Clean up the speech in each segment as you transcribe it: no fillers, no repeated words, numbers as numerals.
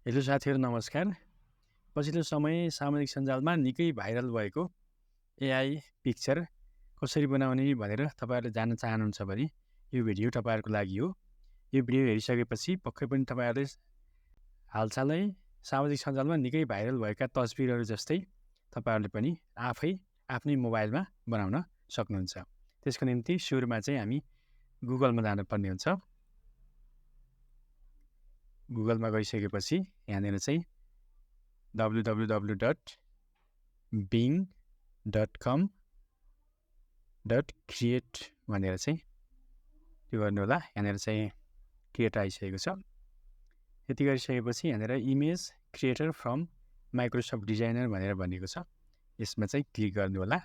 Hello साथीहरू नमस्कार। पछिल्लो समय सामाजिक सञ्जालमा निकै भाइरल भएको एआई पिक्चर कसरी बनाउने भनेर तपाईँहरूले जान्न चाहनुहुन्छ भने यो भिडियो तपाईँहरूको लागि हो। यो भिडियो हेरिसकेपछि पक्कै पनि तपाईँहरूले हालसालै सामाजिक सञ्जालमा निकै भाइरल भएका तस्बिरहरू जस्तै तपाईँहरूले पनि आफ्नै मोबाइलमा बनाउन सक्नुहुन्छ। त्यसको निम्ति सुरुमा चाहिँ हामी गुगलमा जानुपर्ने हुन्छ। गुगलमा गइसकेपछि यहाँनिर चाहिँ www.bing.com.create भनेर चाहिँ त्यो गर्नु होला। यहाँनिर चाहिँ क्रिएट आइसकेको छ। यति गरिसकेपछि यहाँनिर image creator from Microsoft designer भनेर भनेको छ, यसमा चाहिँ क्लिक गर्नु होला।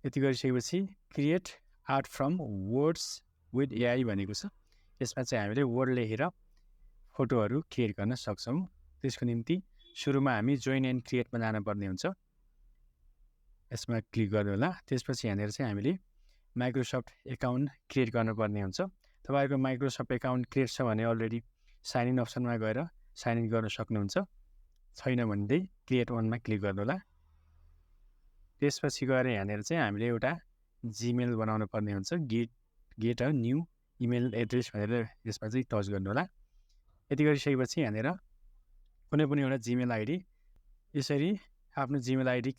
यति गरिसकेपछि create art from words with AI भनेको छ, यसमा चाहिँ हामीले वर्ड लेखेर फोटोहरू क्रिएट गर्न सक्छौँ। त्यसको निम्ति सुरुमा हामी जोइन एन्ड क्रिएटमा जानुपर्ने हुन्छ, यसमा क्लिक गर्नु होला। त्यसपछि यहाँनिर चाहिँ हामीले माइक्रोसफ्ट एकाउन्ट क्रिएट गर्नुपर्ने हुन्छ। तपाईँहरूको माइक्रोसफ्ट एकाउन्ट क्रिएट छ भने अलरेडी साइन इन अप्सनमा गएर साइन इन गर्न सक्नुहुन्छ, छैन भने क्रिएट वानमा क्लिक गर्नु होला। त्यसपछि गएर यहाँनिर चाहिँ हामीले एउटा जिमेल बनाउनु पर्ने हुन्छ, get a new email address भनेर यसमा चाहिँ टच गर्नु होला। यति गरिसकेपछि यहाँनिर कुनै पनि एउटा जिमेल आइडी यसरी आफ्नो जिमेल आइडी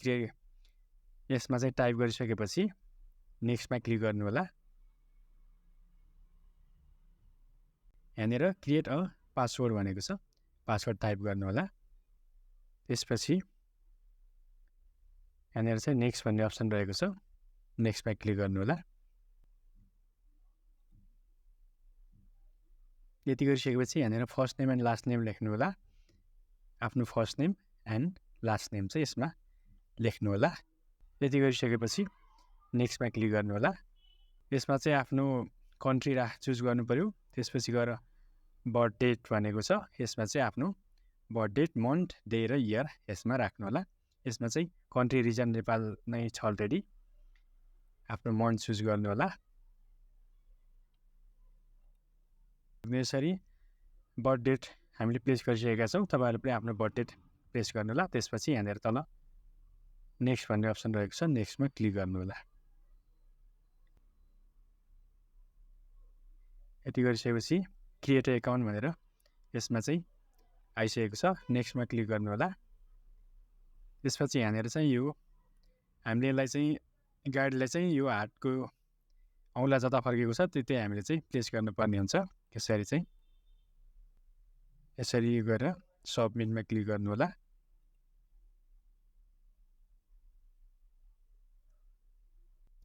यसमा चाहिँ टाइप गरिसकेपछि नेक्स्टमा क्लिक गर्नु होला। यहाँनिर क्रिएट अ पासवर्ड भनेको छ, पासवर्ड टाइप गर्नु होला। त्यसपछि यहाँनिर चाहिँ नेक्स्ट भन्ने अप्सन रहेको छ, नेक्स्टमा क्लिक गर्नु होला। यति गरिसकेपछि यहाँनिर first name and last name लेख्नु होला। आफ्नो first name and last name चाहिँ यसमा लेख्नु होला। यति गरिसकेपछि नेक्स्टमा क्लिक गर्नु होला। यसमा चाहिँ आफ्नो कन्ट्री चुज गर्नु पऱ्यो। त्यसपछि गएर बर्थ डेट भनेको छ, यसमा चाहिँ आफ्नो बर्थ डेट, मन्थ, डे र इयर यसमा राख्नु होला। यसमा चाहिँ कन्ट्री रिजन नेपाल नै छ अलरेडी, आफ्नो मन्थ चुज गर्नु होला। यसरी बर्थ डेट हामीले प्लेस गरिसकेका छौँ, तपाईँहरूले पनि आफ्नो बर्थ डेट प्लेस गर्नु होला। त्यसपछि यहाँनिर तल नेक्स्ट भन्ने अप्सन रहेको छ, नेक्स्टमा क्लिक गर्नु होला। यति गरिसकेपछि क्रिएट एकाउन्ट भनेर यसमा चाहिँ आइसकेको छ, नेक्स्टमा क्लिक गर्नु होला। त्यसपछि यहाँनिर चाहिँ यो हामीले यसलाई चाहिँ गाडीलाई चाहिँ यो हातको औँला जता फर्केको छ त्यतै हामीले चाहिँ प्लेस गर्नुपर्ने हुन्छ। यसरी चाहिँ यसरी गरेर सबमिटमा क्लिक गर्नु होला।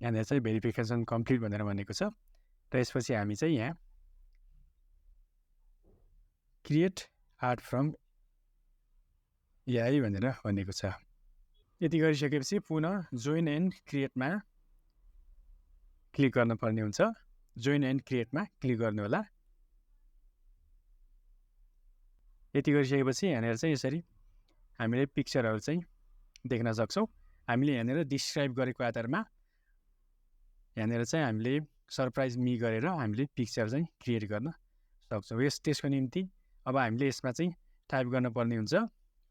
यहाँनिर चाहिँ भेरिफिकेसन कम्प्लिट भनेर भनेको छ र यसपछि हामी चाहिँ यहाँ क्रिएट आर्ट फ्रम एआई भनेर भनेको छ। यति गरिसकेपछि पुनः जोइन एन्ड क्रिएटमा क्लिक गर्नुपर्ने हुन्छ, जोइन एन्ड क्रिएटमा क्लिक गर्नु होला। यति गरिसकेपछि यहाँनिर चाहिँ यसरी हामीले पिक्चरहरू चाहिँ देख्न सक्छौँ। हामीले यहाँनिर डिस्क्राइब गरेको आधारमा यहाँनिर चाहिँ हामीले सरप्राइज मी गरेर हामीले पिक्चर चाहिँ क्रिएट गर्न सक्छौँ। त्यसको निम्ति अब हामीले यसमा चाहिँ टाइप गर्नुपर्ने हुन्छ।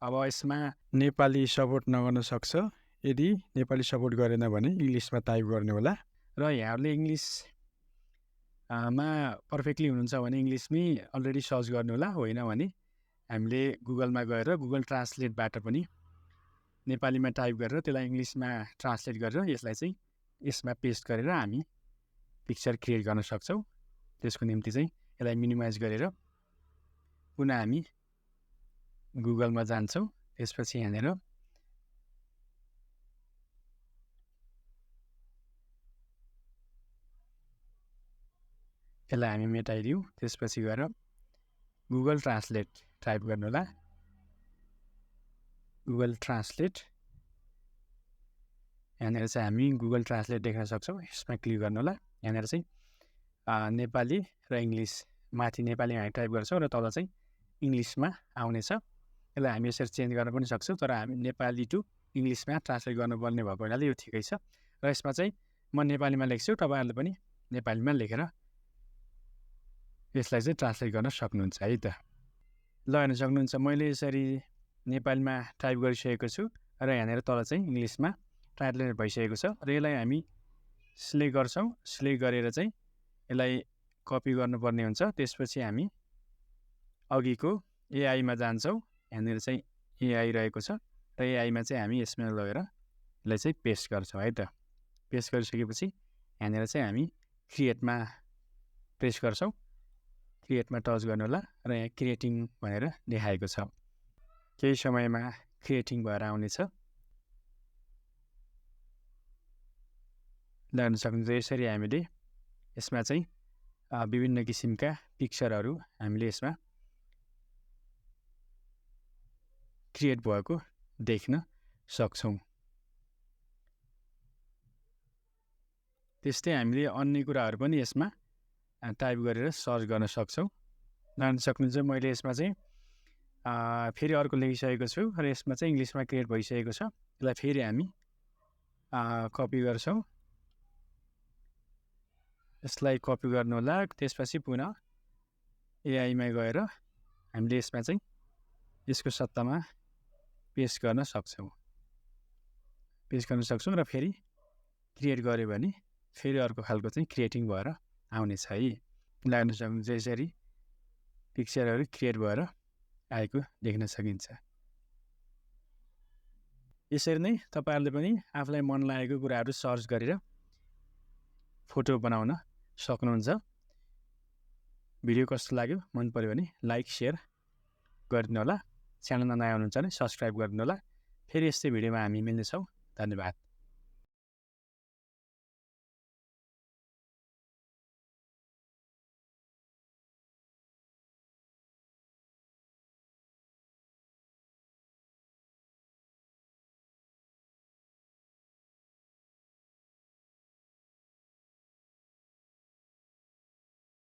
अब यसमा नेपाली सपोर्ट नगर्न सक्छ, यदि नेपाली सपोर्ट गरेन भने इङ्ग्लिसमा टाइप गर्नु होला। र यहाँहरूले इङ्ग्लिसमा पर्फेक्टली हुनुहुन्छ भने इङ्ग्लिसमै अलरेडी सर्च गर्नु होला, होइन भने हामीले गुगलमा गएर गुगल ट्रान्सलेटबाट पनि नेपालीमा टाइप गरेर त्यसलाई इङ्ग्लिसमा ट्रान्सलेट गरेर यसलाई चाहिँ यसमा पेस्ट गरेर हामी पिक्चर क्रिएट गर्न सक्छौँ। त्यसको निम्ति चाहिँ यसलाई मिनिमाइज गरेर पुनः हामी गुगलमा जान्छौँ। त्यसपछि यहाँनिर यसलाई हामी मेटाइदिउँ। त्यसपछि गएर गुगल ट्रान्सलेट टाइप गर्नु होला, गुगल ट्रान्सलेट। यहाँनिर चाहिँ हामी गुगल ट्रान्सलेट देख्न सक्छौँ, यसमा क्लिक गर्नु होला। यहाँनिर चाहिँ नेपाली र इङ्ग्लिस, माथि नेपाली हामी टाइप गर्छौँ र तल चाहिँ इङ्ग्लिसमा आउनेछ। यसलाई हामी यसरी चेन्ज गर्न पनि सक्छौँ, तर हामी नेपाली टु इङ्ग्लिसमा ट्रान्सलेट गर्नुपर्ने भएको हुनाले यो ठिकै छ। र यसमा चाहिँ म नेपालीमा लेख्छु, तपाईँहरूले पनि नेपालीमा लेखेर यसलाई चाहिँ ट्रान्सलेट गर्न सक्नुहुन्छ है त। ल हेर्न सक्नुहुन्छ मैले यसरी नेपालीमा टाइप गरिसकेको छु र यहाँनिर तल चाहिँ इङ्ग्लिसमा ट्रान्सलेट भइसकेको छ र यसलाई हामी सिलेक्ट गर्छौँ। सिलेक्ट गरेर चाहिँ यसलाई कपी गर्नुपर्ने हुन्छ। त्यसपछि हामी अघिको एआईमा जान्छौँ। यहाँनिर चाहिँ एआई रहेको छ र एआईमा चाहिँ हामी यसमा लगेर यसलाई चाहिँ पेस्ट गर्छौँ है त। पेस्ट गरिसकेपछि यहाँनिर चाहिँ हामी क्रिएटमा प्रेस गर्छौँ। क्रिएटमा टच गर्नु होला र यहाँ क्रिएटिङ भनेर देखाएको छ। केही समयमा क्रिएटिङ भएर आउनेछ। हेर्न सक्नुहुन्छ यसरी हामीले यसमा चाहिँ विभिन्न किसिमका पिक्चरहरू हामीले यसमा क्रिएट भएको देख्न सक्छौँ। त्यस्तै हामीले अन्य कुराहरू पनि यसमा टाइप गरेर सर्च गर्न सक्छौँ। हेर्न सक्नुहुन्छ मैले यसमा चाहिँ फेरि अर्को लेखिसकेको छु र यसमा चाहिँ इङ्ग्लिसमा क्रिएट भइसकेको छ। यसलाई फेरि हामी कपी गर्छौँ। यसलाई कपी गर्नु होला। त्यसपछि पुनः एआईमा गएर हामीले यसमा चाहिँ यसको सट्टामा पेस्ट गर्न सक्छौँ। र फेरि क्रिएट गऱ्यो भने फेरि अर्को खालको चाहिँ क्रिएटिङ भएर आउनेछ है। हेर्न सक्नुहुन्छ यसरी पिक्चरहरू क्रिएट भएर आएको देख्न सकिन्छ। यसरी नै तपाईँहरूले पनि आफूलाई मन लागेको कुराहरू सर्च गरेर फोटो बनाउन सक्नुहुन्छ। भिडियो कस्तो लाग्यो, मन पर्यो भने लाइक सेयर गरिदिनु होला। च्यानलमा नयाँ हुनुहुन्छ भने सब्सक्राइब गरिदिनु होला। फेरि यस्तै भिडियोमा हामी मिल्नेछौँ। धन्यवाद।